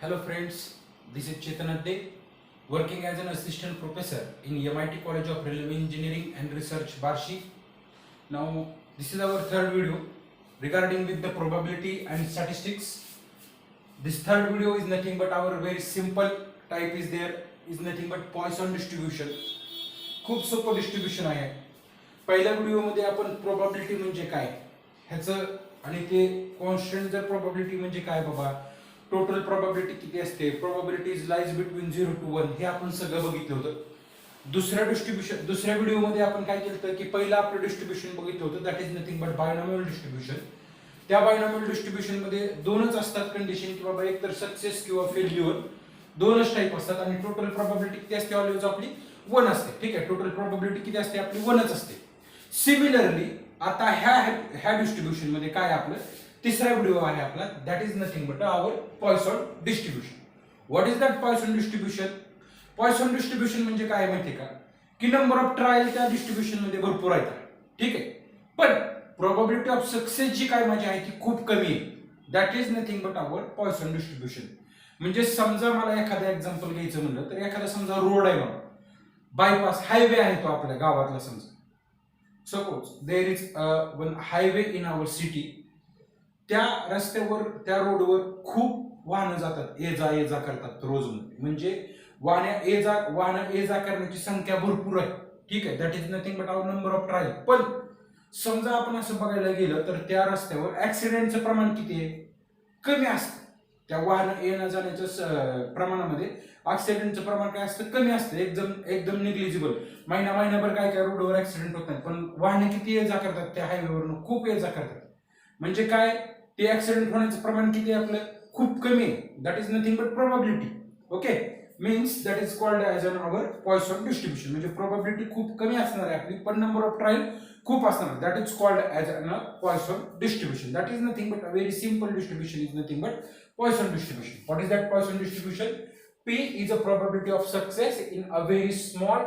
Hello friends, this is Chetan Adde, working as an assistant professor in MIT College of Railway Engineering and Research, Barshi. Now, this is our third video regarding with the probability and statistics. This third video is nothing but our very simple type is nothing but Poisson distribution. खूप सोपं distribution आहे. पहिल्या व्हिडिओमध्ये आपण probability म्हणजे काय ह्याचं आणि ते कॉन्स्टंट जर प्रोबॅबिलिटी म्हणजे काय बाबा, टोटल प्रोबॅबिलिटी किती असते, probability is lies between 0 to 1 हे आपण सगळं बघितलं होतं. दुसऱ्या व्हिडिओमध्ये आपण काय केलं की पहिलं आपलं डिस्ट्रीब्युशन बघितलं होतं, that is nothing but binomial distribution. त्या बायनॉमियल डिस्ट्रीब्युशन मध्ये दोनच असतात कंडिशन की बाबा एक तर सक्सेस किंवा फेल्युअर, दोनच टाइप असतात आणि टोटल प्रोबॅबिलिटी किती असते ऑलवेज आपली 1 असते. ठीक आहे, टोटल प्रोबॅबिलिटी किती असते आपली 1च असते. सिमिलरली आता ह्या डिस्ट्रीब्युशन मध्ये काय आपलं तिसरा व्हिडिओ आहे आपला, that is nothing but our Poisson distribution. What is that Poisson distribution? Poisson distribution म्हणजे काय माहिती का की नंबर ऑफ ट्रायल त्या डिस्ट्रीब्युशन मध्ये भरपूर आहेत. ठीक आहे, पण प्रोबॅबिलिटी ऑफ सक्सेस जी काय माझी आहे ती खूप कमी आहे. That is nothing but our Poisson distribution. म्हणजे समजा मला एखादा एक्झाम्पल घ्यायचं म्हणलं तर एखादा समजा रोड आहे बघा, बायपास हायवे आहे तो आपल्या गावातला. समजा suppose there is one highway in our city. त्या रस्त्यावर त्या रोडवर खूप वाहनं जातात, ये जा करतात रोजमध्ये. म्हणजे वाहनं ये जा करण्याची संख्या भरपूर आहे. ठीक आहे, that is nothing but our number of trial. पण समजा आपण असं बघायला गेलं तर त्या रस्त्यावर ऍक्सिडेंटचं प्रमाण किती आहे? कमी असतं. त्या वाहन येण्या जाण्याच्या प्रमाणामध्ये ऍक्सिडेंटचं प्रमाण काय असतं? कमी असतं, एकदम निग्लिजिबल. महिनाभर काय रोडवर ऍक्सिडेंट होत नाही. पण वाहने किती ये जा करतात त्या हायवेवरून? खूप ये जा करतात. म्हणजे काय ते ऍक्सिडेंट होण्याचं प्रमाण किती आहे आपलं? खूप कमी आहे. That is nothing but probability. Okay, means that is called as an our Poisson distribution. म्हणजे प्रोबॅबिलिटी खूप कमी असणार आहे आपली, पण नंबर ऑफ ट्रायल खूप असणार. That is called as an Poisson distribution. That is nothing but a very simple distribution is nothing but Poisson distribution. What is that Poisson distribution? P is a probability of success in a very small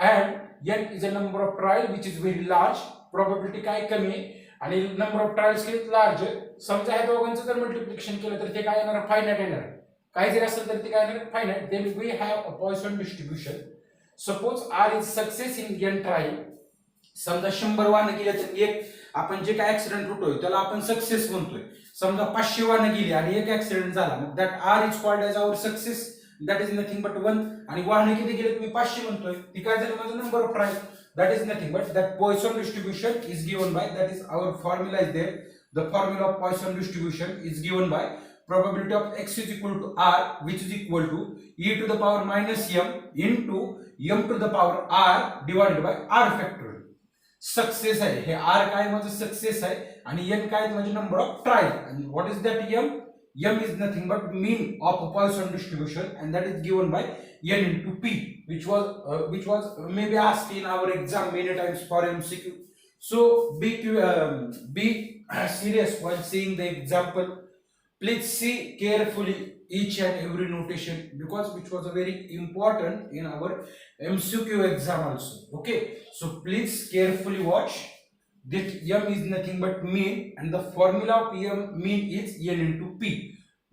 and N is a number of trial which is very large. Probability काय कमी आहे आणि number of trials किती large आहे. समजा ह्या दोघांचं जर मल्टिप्लिकेशन केलं तर ते काय येणार? फायनाइट येणार. काय जरी असेल तर ते काय येणार? Finite. Then we have a Poisson distribution. Suppose R is success in N trial. समजा 100 वाहनं गेले तर एक आपण जे काय ऍक्सिडेंट होतोय त्याला आपण सक्सेस म्हणतोय. समजा 500 वाहनं गेली आणि एक ऍक्सिडेंट झाला, मग that are is called as our success. That is nothing but 1. आणि वाहनं किती गेले तुम्ही 500 म्हणतोय, ती काय झाली माझं number of trial. That is nothing but that Poisson distribution is given by, that is our formula is there. The formula of Poisson distribution is given by probability of x is equal to r, which is equal to e to the power minus m into m to the power r divided by r factorial. Success आहे हे R काय माझं success आहे आणि N काय माझे number of trial. आणि what is that M? M is nothing but mean of Poisson distribution and that is given by N into P, which was maybe asked in our exam many times for MCQ. So be serious while seeing the example. Please see carefully each and every notation because which was a very important in our MCQ exam also. Okay, so please carefully watch. That m is nothing but mean and the formula of m mean is n into p.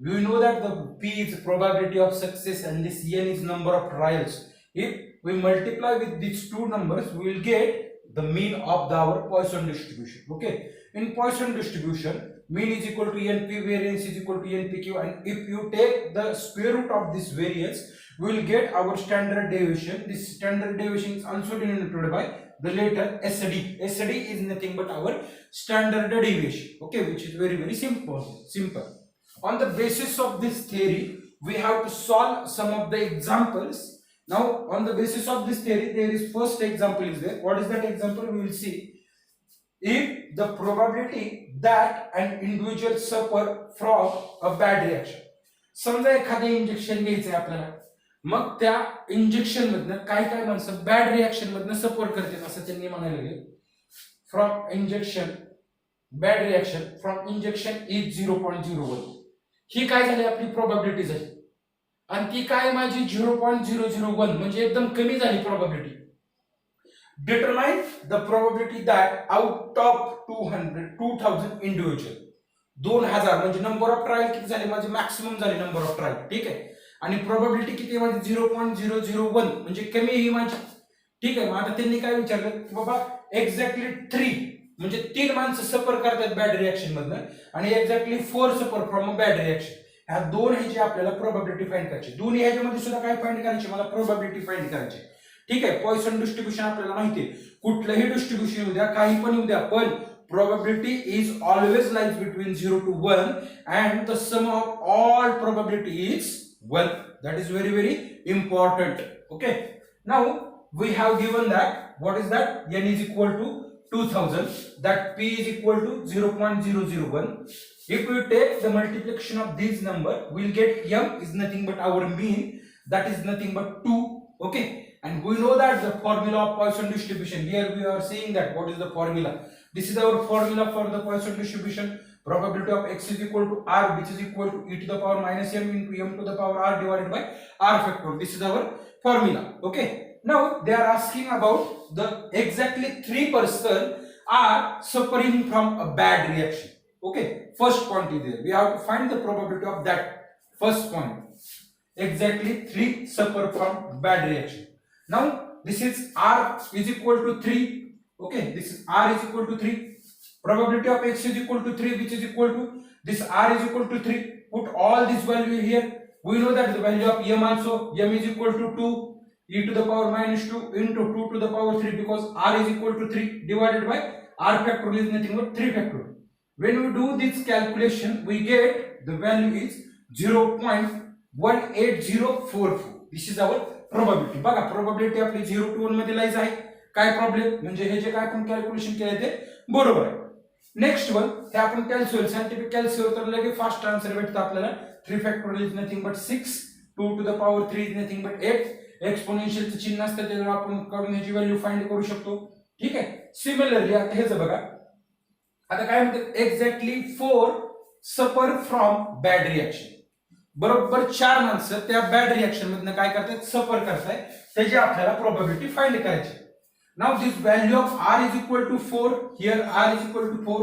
We know that the p is probability of success and this n is number of trials. If we multiply with these two numbers, we will get the mean of our Poisson distribution. Okay, in Poisson distribution, mean is equal to np, variance is equal to npq, and if you take the square root of this variance, we will get our standard deviation. This standard deviation is also denoted by the letter SD. SD is nothing but our standard deviation. Okay, which is very simple. On the basis of this theory, we have to solve some of the examples. Now, on the basis of this theory, there is first example is there. What is that example? We will see. If the probability that an individual suffer from a bad reaction. समजा एखादं injection घ्यायचंय आपल्याला, मग त्या injection मधनं काय माणसं bad reaction मधनं सफर करतात असं त्यांनी म्हणायला लागले. From injection bad reaction from injection is 0.01. ही काय झाली आपली प्रोबॅबिलिटी झाली आणि ती काय माझी 0.001 म्हणजे एकदम कमी झाली probability. Determine the probability that out of 2000 individual 2000 म्हणजे नंबर ऑफ ट्रायल किती झाले माझे, मॅक्सिमम झाले नंबर ऑफ ट्रायल, ठीक आहे. आणि प्रोबॅबिलिटी किती आहे माझी 0.001 म्हणजे कमी ही माझी, ठीक आहे. मग आता त्यांनी काय विचारलं की बाबा एक्झॅक्टली 3 म्हणजे 3 माणसं सफर करतात बॅड रिएक्शन मधनं आणि exactly 4 suffer from a bad reaction. ह्या दोन ह्याची आपल्याला प्रोबॅबिलिटी फाइंड करायची. दोन्ही ह्याच्यामध्ये सुद्धा काय फाइंड करायची, मला प्रोबॅबिलिटी फाइंड करायची, ठीक आहे. पॉइसन डिस्ट्रीब्युशन आपल्याला माहिती आहे, कुठलंही डिस्ट्रीब्युशन येऊ द्या, काही पण येऊ द्या, पण probability is always lies between 0 to 1 and the sum of all probability is 1. That is very very important. Okay, now we have given that what is that, n is equal to 2000, that p is equal to 0.001. If we take the multiplication of this number, we'll get m is nothing but our mean, that is nothing but 2. Okay, and we know that the formula of Poisson distribution, here we are saying that what is the formula. This is our formula for the Poisson distribution. Probability of x is equal to r, which is equal to e to the power minus m into m to the power r divided by r factor. This is our formula. Okay. Now they are asking about the exactly 3 persons are suffering from a bad reaction. Okay. First point is there. We have to find the probability of that. First point. Exactly 3 suffer from bad reaction. Now this is r is equal to 3. Okay, this is r is equal to 3. Probability of x is equal to 3, which is equal to this r is equal to 3. Put all this value here. We know that the value of m also, m is equal to 2 e to the power minus 2 into 2 to the power 3, because r is equal to 3 divided by r factorial is nothing but 3 factorial. When we do this calculation, we get the value is 0.18044. This is our probability. बघा probability आपली 0 to 1 मध्ये lies आहे. काय problem म्हणजे हे जे काय आपण कॅल्क्युलेशन केले ते बरोबर आहे. नेक्स्ट वन हे आपण कॅल्क्युलेट सायंटिफिक कॅल्क्युलेटर तर लगे फास्ट आन्सर भेटतं आपल्याला. 3 factorial is nothing but 6, 2 to the power 3 is nothing but 8. एक्सपोनेन्शियलचं चिन्ह असतं त्याच्यावर आपण काढून ह्याची व्हॅल्यू फाइंड करू शकतो, ठीक आहे. सिमिलरली आता हेच बघा, आता काय म्हणतात exactly 4 suffer from bad reaction. बरोबर 4 माणसं त्या बॅड रिएक्शन मधनं काय करतात, सफर करताय, त्याची आपल्याला प्रोबॅबिलिटी फाइंड करायची. Now this value of r is equal to 4. Here r is equal to 4.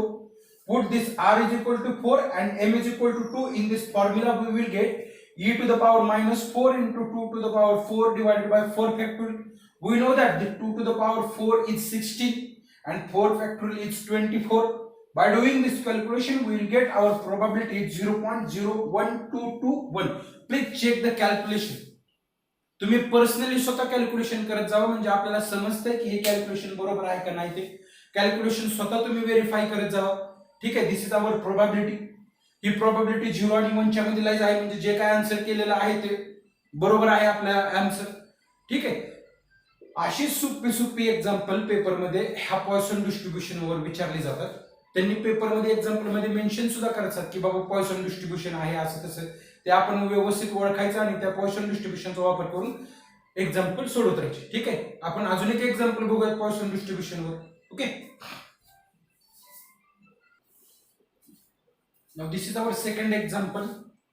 Put this r is equal to 4 and m is equal to 2. In this formula we will get e to the power minus 4 into 2 to the power 4 divided by 4 factorial. We know that the 2 to the power 4 is 16 and 4 factorial is 24. By doing this calculation we will get our probability is 0.01221. Please check the calculation. तुम्ही personally स्वतः calculation करत जावा म्हणजे आपल्याला समजतंय की हे calculation बरोबर आहे का नाही. ते कॅल्क्युलेशन स्वतः तुम्ही व्हेरीफाय करत जावा, ठीक आहे. This is our probability. ही प्रोबॅबिलिटी 0 आणि 1 च्या मध्ये लाईज आहे म्हणजे जे काय आन्सर केलेलं आहे ते बरोबर आहे आपला आन्सर, ठीक आहे. अशी सोपी एक्झाम्पल पेपरमध्ये ह्या पॉइसन डिस्ट्रीब्युशन वर विचारली जातात. त्यांनी पेपरमध्ये एक्झाम्पल मध्ये मेन्शन सुद्धा करतात की बाबा पॉइसन डिस्ट्रीब्युशन आहे असं तसं. ते आपण व्यवस्थित ओळखायचं आणि त्या पॉइसन डिस्ट्रीब्युशनचा वापर करून एक्झाम्पल सोडवत राहायचे, ठीक आहे. आपण अजून एक एक्झाम्पल बघूया पॉइसन डिस्ट्रीब्युशनवर. Okay, now this is our second example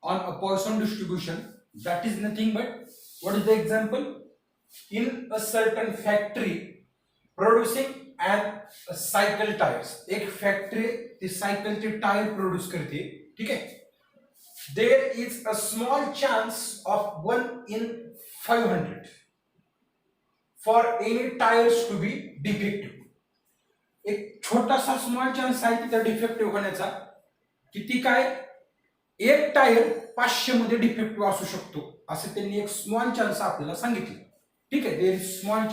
on a Poisson distribution. that is nothing but what is the example, in a certain factory producing and cycle tires. एक फॅक्टरी ती सायकलचे टायर प्रोड्यूस करते, ठीक आहे. there is a small chance of 1 in 500 for any tires to be defective. एक छोटासा small chance आहे तिथे डिफेक्टिव्ह होण्याचा. किती काय, एक टायर 500 मध्ये डिफेक्टिव्ह असू शकतो असं त्यांनी एक स्मॉल चान्स आपल्याला सांगितलं, ठीक आहे. There is small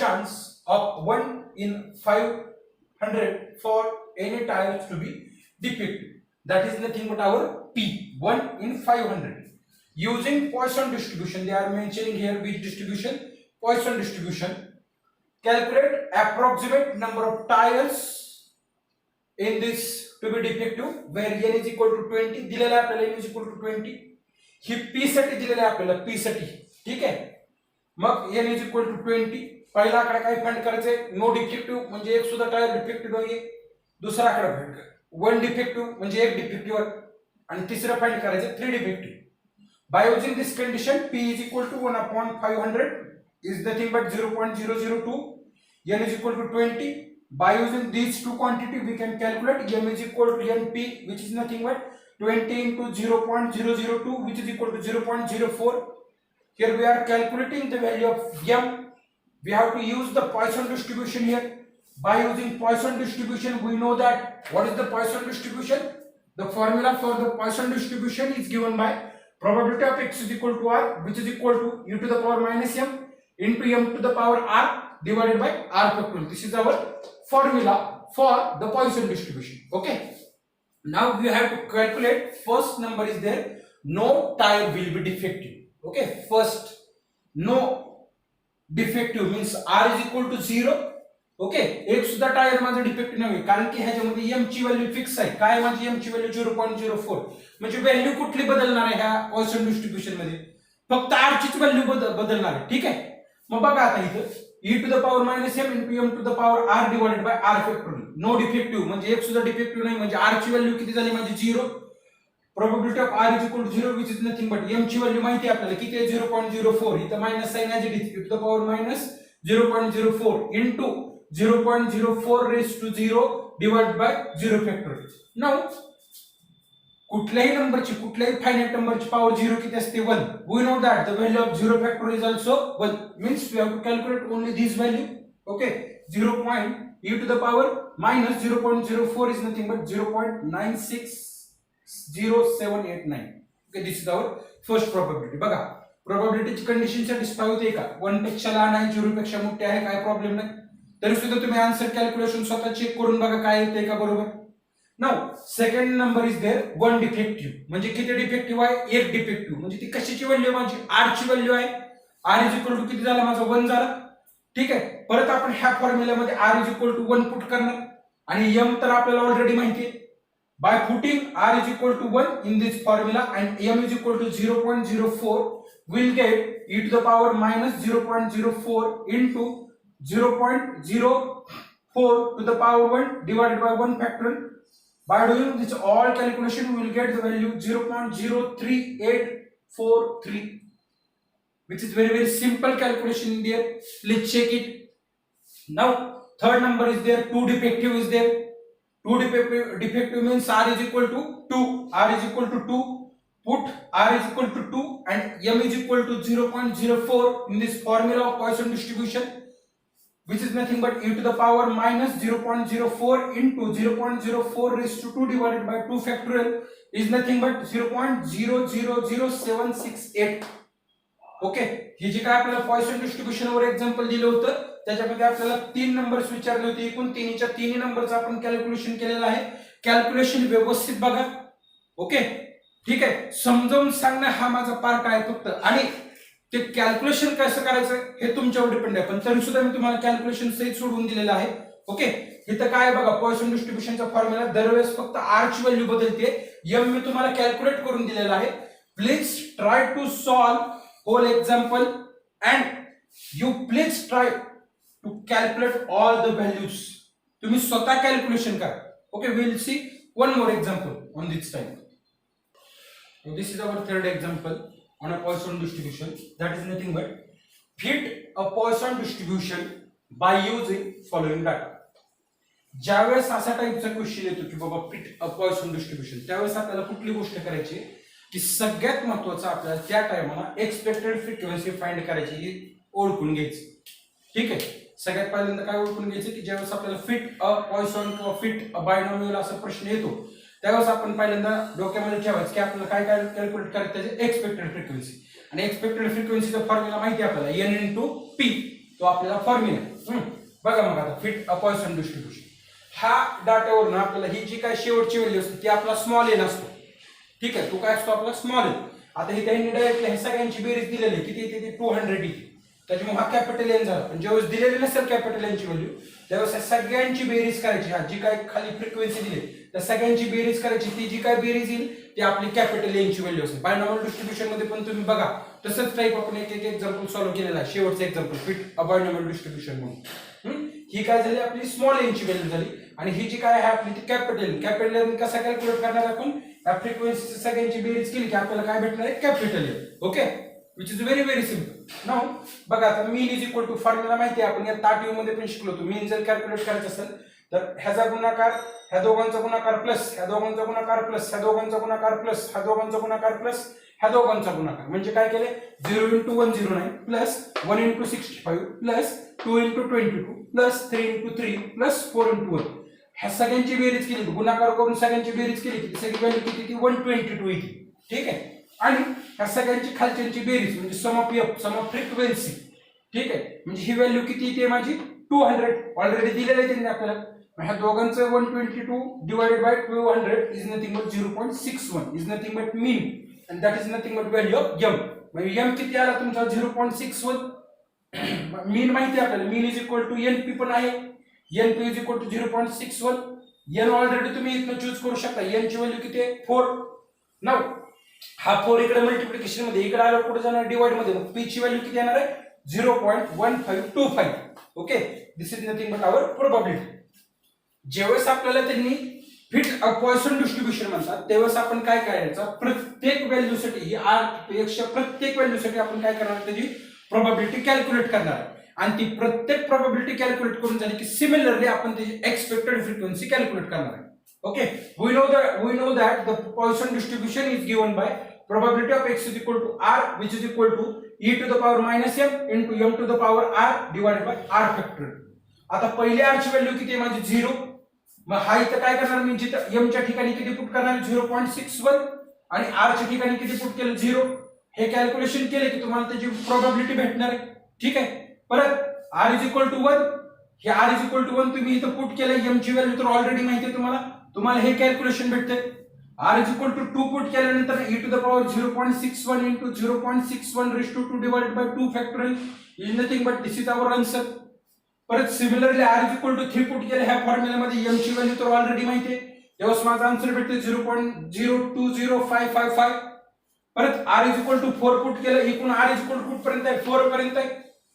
chance of 1 in 500 for any tires to be defective. That is nothing but our P, 1 in 500. Using Poisson distribution, they are mentioning here which distribution, Poisson distribution. Calculate approximate number of tires in this to be defective, where n is equal to 20 दिलेला आहे आपल्याला, n is equal to 20. He P साठी दिलेला आहे आपल्याला, P साठी, ठीक आहे. मग n is equal to 20. पहिला आकडा काय फाइंड करायचंय, नो डिफेक्टिव्ह म्हणजे एक सुद्धा टायर डिफेक्टिव्ह नाहीये. दुसरा आकडा फाइंड कर, 1 डिफेक्टिव्ह म्हणजे एक डिफेक्टिव्ह, आणि तिसरा फाइंड करायचं 3 defective. By using this condition P is equal to 1 upon 500 is nothing but 0.002. n is equal to 20. By using these two quantity, we can calculate m is equal to np, which is nothing but 20 into 0.002, which is equal to 0.04. Here we are calculating the value of m. We have to use the Poisson distribution here. By using Poisson distribution, we know that what is the Poisson distribution? The formula for the Poisson distribution is given by probability of x is equal to r, which is equal to u to the power minus m into m to the power r divided by r factorial. This is our formula for the Poisson distribution. Okay. Now we have to calculate. First number is there. No tire will be defective. Okay. First, no defective means r is equal to 0. Okay एक सुद्धा tyre माझा defect नाही कारण की ह्याच्यामध्ये M ची value fix आहे. काय माझी एम ची व्हॅल्यू 0.04. म्हणजे व्हॅल्यू कुठली बदलणार आहे ह्या पॉइसन डिस्ट्रीब्युशन मध्ये? फक्त आर चीच व्हॅल्यू बदलणार आहे. ठीक आहे. मग बघा आता इथं e to the power minus m into m to the power r divided by r factorial. No defective म्हणजे एक सुद्धा डिफेक्टिव्ह नाही म्हणजे r ची व्हॅल्यू किती झाली माझी 0. Probability of r is equal to 0 which is nothing but m ची व्हॅल्यू माहिती आहे आपल्याला किती आहे 0.04. इथं minus sign as it is e to the power minus 0.04 into 0.04 raised to 0 divided by 0 factorial. Now कुठल्याही नंबरची कुठल्याही फायनाइट नंबरची पॉवर 0 किती असते 1. We know that the value of 0 factorial is also 1. Means we have to calculate only this value. Okay, 0. e to the power minus 0.04 is nothing but 0.960789. Okay, this is our first probability. बघा प्रोबॅबिलिटीची condition satisfy होते का? 1 पेक्षा लहान आहे 0 पेक्षा मोठे आहे काय प्रॉब्लेम नाही. तरी सुद्धा तुम्ही आन्सर कॅल्क्युलेशन स्वतः चेक करून बघा काय येते का बरोबर. Now second number is there 1 defective. म्हणजे किती डिफेक्टिव्ह आहे? एक डिफेक्टिव्ह. म्हणजे ती कशाची व्हॅल्यू माझी r ची व्हॅल्यू आहे. r इज इक्वल टू किती झाला माझा 1 झाला. ठीक आहे. परत आपण ह्या फॉर्म्युल्यामध्ये r is equal to 1 put करणार आणि m तर आपल्याला ऑलरेडी माहिती आहे. By putting r is equal to 1 in this formula and m is equal to 0.04, we'll get e to the power minus 0.04 into 0.04 to the power 1 divided by 1 factorial. By doing this all calculation, we will get the value 0.03843, which is very simple calculation in there. Let's check it. Now third number is there, 2 defective is there. 2 defective means r is equal to 2. r is equal to 2. Put r is equal to 2 and m is equal to 0.04 in this formula of Poisson distribution, which is nothing but e to the power minus 0.04 into 0.04 raised to 2 divided by 2 factorial is nothing but 0.000768. Okay. ही जी काय आपल्याला Poisson distribution वर example दिलं होतं त्याच्यामध्ये आपल्याला 3 numbers विचारले होते. एकूण तिन्हीच्या तिन्ही नंबरचं आपण कॅल्क्युलेशन केलेलं आहे. कॅल्क्युलेशन व्यवस्थित बघा. ओके. ठीक आहे. समजावून सांगणं हा माझा पार्ट आहे फक्त आणि ते कॅल्क्युलेशन कसं करायचं हे तुमच्यावर डिपेंड आहे. पण तरी सुद्धा मी तुम्हाला कॅल्क्युलेशन सहित सोडून दिलेलं आहे. ओके. इथं काय बघा पॉइसन डिस्ट्रीब्युशनचा फॉर्म्युला दरवेळेस फक्त r ची व्हॅल्यू बदलते. m मी तुम्हाला कॅल्क्युलेट करून दिलेला आहे. Please try to solve whole example and you please try to calculate all the values. तुम्ही स्वतः कॅल्क्युलेशन करा. Okay, we'll see one more example on this time. So this is our third example on a Poisson distribution. That is nothing but fit a Poisson distribution by using following data. ज्यावेळेस असा टाइपचा question येतो की बाबा fit अ Poisson distribution त्यावेळेस आपल्याला कुठली गोष्ट करायची की सगळ्यात महत्त्वाचं आपल्याला त्या टाइमला एक्सपेक्टेड फ्रिक्वेन्सी फाइंड करायची ही ओळखून घ्यायची. ठीक आहे. सगळ्यात पहिल्यांदा काय ओळखून घ्यायचं की ज्यावेळेस आपल्याला फिट अ पॉइसन किंवा फिट अ बायनॉमियल असा प्रश्न येतो त्यावेळेस आपण पहिल्यांदा डोक्यामध्ये ठेवायचं की आपल्याला काय काय कॅल्क्युलेट करायचं त्याची एक्सपेक्टेड फ्रिक्वेन्सी. आणि एक्सपेक्टेड फ्रिक्वेन्सीचा फॉर्म्युला माहिती आहे आपल्याला n into p. तो आपल्याला फॉर्म्युला बघा. मग आता फिट अ पॉइसन डिस्ट्रीब्युशन हा डाटावरून आपल्याला ही जी काय शेवटची व्हॅल्यू असते ती आपला स्मॉल एन असतो. ठीक आहे. तो काय असतो आपला स्मॉल एन. आता ही त्यांनी डायरेक्टली हे सगळ्यांची बेरीज दिलेली किती येते ती 200 येते. त्याच्यामुळे हा कॅपिटल एन झाला. पण ज्यावेळेस दिलेली नसेल कॅपिटल एनची व्हॅल्यू त्यावेळेस सगळ्यांची बेरीज करायची. हा जी काय खाली फ्रिक्वेन्सी दिली त्या सगळ्यांची बेरीज करायची. ती जी काय बेरीज येईल ती आपली कॅपिटल एनची व्हॅल्यू असेल. बायनॉमियल डिस्ट्रीब्युशन मध्ये पण तुम्ही बघा तसंच टाईप आपण एक एक एक्झाम्पल सॉल्व्ह केलेला आहे. शेवटचं एक्झाम्पल फिट अ बायनॉमियल डिस्ट्रीब्युशन म्हणून ही काय झाली आपली स्मॉल एनची व्हॅल्यू झाली आणि ही जी काय आहे आपली ती कॅपिटल एन कसा कॅल्क्युलेट करणार आपण या फ्रिक्वेन्सीची सगळ्यांची बेरीज केली की आपल्याला काय भेटणार आहे capital N. Okay. Which is very simple. Now बघा आता mean is equal to formula माहिती आहे आपण या ताट मध्ये पण शिकलो होतो. मीन जर कॅल्क्युलेट करायचं असेल तर ह्याचा गुणाकार ह्या दोघांचा गुणाकार प्लस ह्या दोघांचा गुणाकार प्लस ह्या दोघांचा गुणाकार प्लस ह्या दोघांचा गुणाकार प्लस ह्या दोघांचा गुणाकार म्हणजे काय केले 0 × 109 प्लस 1 × 65 प्लस 2 × 22 प्लस 3 × 3 प्लस 4 × 1 ह्या सगळ्यांची बेरीज केली गुणाकार करून सगळ्यांची बेरीज केली की सगळी व्हॅल्यू किती ती 122 येते. ठीक आहे. आणि ह्या सगळ्यांची खालच्यांची बेरीज म्हणजे sum of F sum of frequency. ठीक आहे. म्हणजे ही व्हॅल्यू किती येते माझी 200 ऑलरेडी दिलेलं आहे त्यांनी आपल्याला. ह्या दोघांचं 122 divided by 200 is nothing but 0.61 is nothing but mean and that is nothing but value of m. म्हणजे m किती आला तुमचा 0.61. मीन माहिती आहे आपल्याला mean is equal to np पण आहे np is equal to 0.61. n already तुम्ही इथनं चूज करू शकता. n ची व्हॅल्यू किती आहे 4. नाउ हा 4 इकडे मल्टिप्लिकेशन मध्ये इकडे आला कुठे जाणार डिवाइड मध्ये मग p ची व्हॅल्यू किती येणार आहे 0.1525. Okay this is nothing but our probability. जेव्हा आपल्याला त्यांनी फिट पॉइसन डिस्ट्रीब्युशन म्हणतात तेव्हा आपण काय करायचं प्रत्येक व्हॅल्यूसाठी ही r पेक्षा प्रत्येक व्हॅल्यूसाठी आपण काय करणार त्याची प्रोबॅबिलिटी कॅल्क्युलेट करणार आहे आणि ती प्रत्येक प्रोबॅबिलिटी कॅल्क्युलेट करून झाली की सिमिलरली आपण त्याची एक्सपेक्टेड फ्रिक्वेन्सी कॅल्क्युलेट करणार आहे. Okay we know that the Poisson distribution is given by probability of x is equal to r which is equal to e to the power minus m into m to the power r divided by r factorial. आता पहिल्या r ची value किती आहे माझी 0. मग हा इथं काय करणार मी जिथं m च्या ठिकाणी किती पुट करणार 0.61 आणि r च्या ठिकाणी किती पुट केलं 0. हे कॅल्क्युलेशन केले की तुम्हाला त्याची प्रोबॅबिलिटी भेटणार आहे. ठीक आहे. परत r इज इक्वल टू 1 हे r इज इक्वल टू 1 तुम्ही इथं पुट केलं m ची व्हॅल्यू तर ऑलरेडी माहिती आहे तुम्हाला हे कॅल्क्युलेशन भेटते. r is equal to 2 put केल्यानंतर e to the power 0.61 into 0.61 raised to 2 divided by 2 factorial is nothing but this is our answer. परत similarly r is equal to 3 put केलं ह्या फॉर्म्युल्यामध्ये m ची व्हॅल्यू तर already माहिती आहे तेव्हा माझा आन्सर भेटते 0.020555. परत r is equal to 4 put केलं एकूण r इज इक्वल टू कुठपर्यंत आहे 4 पर्यंत आहे.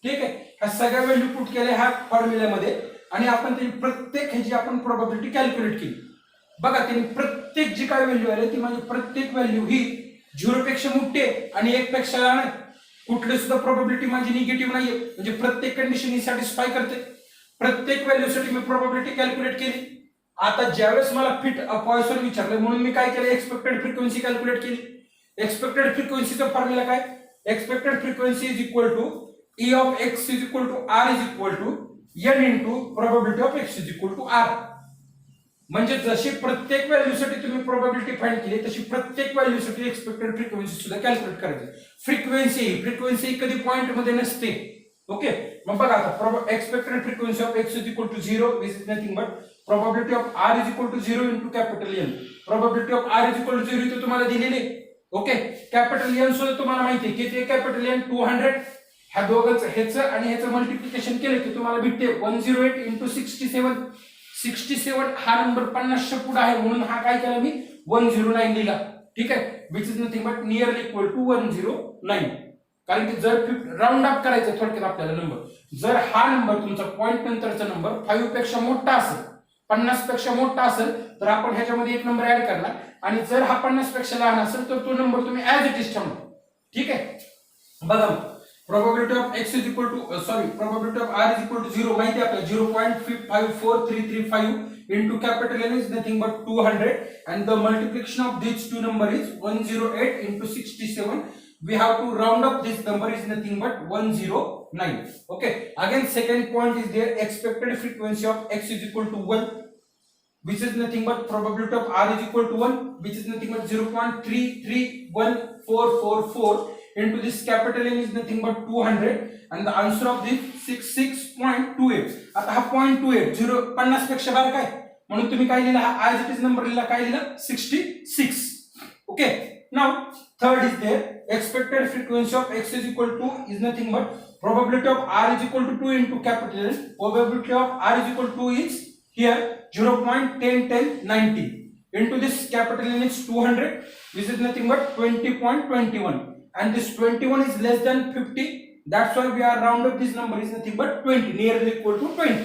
ठीक आहे. ह्या सगळ्या व्हॅल्यू पुट केल्या ह्या फॉर्म्युल्यामध्ये आणि आपण त्याची प्रत्येक ह्याची आपण प्रोबॅबिलिटी कॅल्क्युलेट केली. बघा त्यांनी प्रत्येक जी काय व्हॅल्यू आली ती माझी प्रत्येक व्हॅल्यू ही 0 पेक्षा मोठी आहे आणि 1 पेक्षा लहान आहे. कुठली सुद्धा प्रोबॅबिलिटी माझी निगेटिव्ह नाहीये म्हणजे प्रत्येक कंडिशन ही सॅटिस्फाय करते. प्रत्येक व्हॅल्यूसाठी मी प्रोबॅबिलिटी कॅल्क्युलेट केली. आता ज्यावेळेस मला फिट पॉइसन विचारलं म्हणून मी काय केलं एक्सपेक्टेड फ्रिक्वेन्सी कॅल्क्युलेट केली. एक्सपेक्टेड फ्रिक्वेन्सीचा फॉर्म्युला काय expected frequency is equal to e of x is equal to r is equal to n into probability of x is equal to r. म्हणजे जशी प्रत्येक व्हॅल्यूसाठी तुम्ही प्रोबॅबिलिटी फाइंड केली तशी प्रत्येक व्हॅल्यूसाठी एक्सपेक्टेड फ्रिक्वेन्सी सुद्धा कॅल्क्युलेट करायची. फ्रिक्वेन्सी कधी पॉइंट मध्ये नसते. ओके मग बघा आता expected frequency of x is equal to 0 is nothing but probability of r is equal to 0 into capital N. probability of r is equal to 0 इथे तुम्हाला दिलेली. ओके कॅपिटल N सुद्धा तुम्हाला माहिती आहे किती कॅपिटल N 200. ह्या दोघांचं ह्याचं आणि ह्याचं मल्टिप्लिकेशन केलं की तुम्हाला भेटते 108 into 67. 67 हा नंबर 50 च्या पुढे आहे म्हणून हा काय केला मी 109 लिहिला. ठीक आहे. Which is nothing but nearly equal to 109. कारण की जर राऊंड अप करायचं थोडक्यात आपल्याला नंबर जर हा नंबर तुमचा पॉइंट नंतरचा नंबर 5 पेक्षा मोठा असेल 50 पेक्षा मोठा असेल तर आपण ह्याच्यामध्ये एक नंबर ऍड करणार आणि जर हा 50 पेक्षा लहान असेल तर तो नंबर तुम्ही ऍज इट इज ठेवणार. ठीक आहे. बघा probability of x is equal to probability of r is equal to 0 माहिती आहे आपल्याला 0.54335 into capital N is nothing but 200 and the multiplication of these two number is 108 into 67. We have to round up this number is nothing but 109. Okay, again second point is there expected frequency of x is equal to 1 which is nothing but probability of r is equal to 1 which is nothing but 0.331444 into this capital N is nothing but 200 and the answer of this 66.28. आता हा 0.28 50 पेक्षा बारा काय म्हणून तुम्ही काय लिहिला हा as it is नंबर लिहिला काय लिहिला 66. Okay now third is there expected frequency of x is equal to is nothing but probability of r is equal to 2 into capital N. probability of r is equal to is here 0.101090 into this capital N is 200 which is nothing but 20.21 and this 21 is less than 50. That's why we are round up this number is nothing but 20 nearly equal to 20.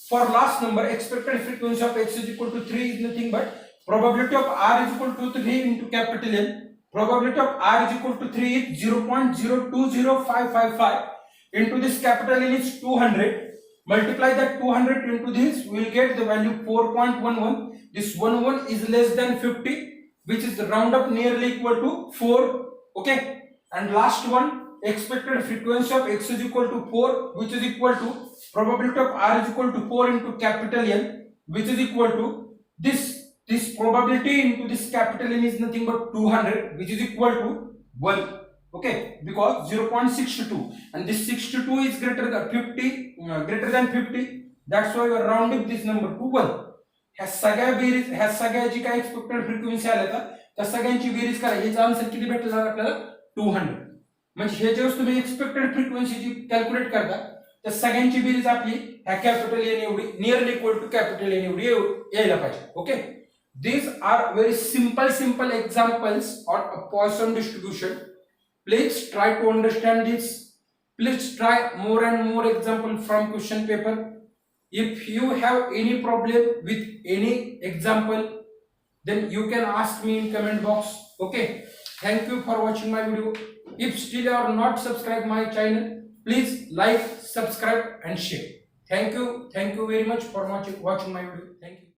For last number expected frequency of x is equal to 3 is nothing but probability of r is equal to 3 into capital N Probability of r is equal to 3 is 0.020555 into this capital N is 200. Multiply that 200 into this, we will get the value 4.11. This 11 is less than 50, which is round up nearly equal to 4. Okay, and last one, expected frequency of x is equal to 4, which is equal to probability of r is equal to 4 into capital N, which is equal to this probability into this capital N is nothing but 200, which is equal to 1. Okay, because 0.62 and this 62 is greater than 50, that's why we are rounding this number to 1. ह्या सगळ्या जी काय expected frequency आल्या त्या सगळ्यांची बेरीज करा, याचा answer किती भेटला आपल्याला 200. म्हणजे हे जेव्हा तुम्ही एक्सपेक्टेड फ्रिक्वेन्सी जी कॅल्क्युलेट करता त्या सगळ्यांची बेरीज आपली ह्या कॅपिटल एन एवढी nearly equal to capital N एवढी यायला पाहिजे. Okay, these are very simple examples on a Poisson distribution. Please try to understand this. Please try more and more example from question paper. If you have any problem with any example, then you can ask me in comment box. Okay, thank you for watching my video. If still you are not subscribed my channel, please like, subscribe and share. Thank you very much for watching my video. Thank you.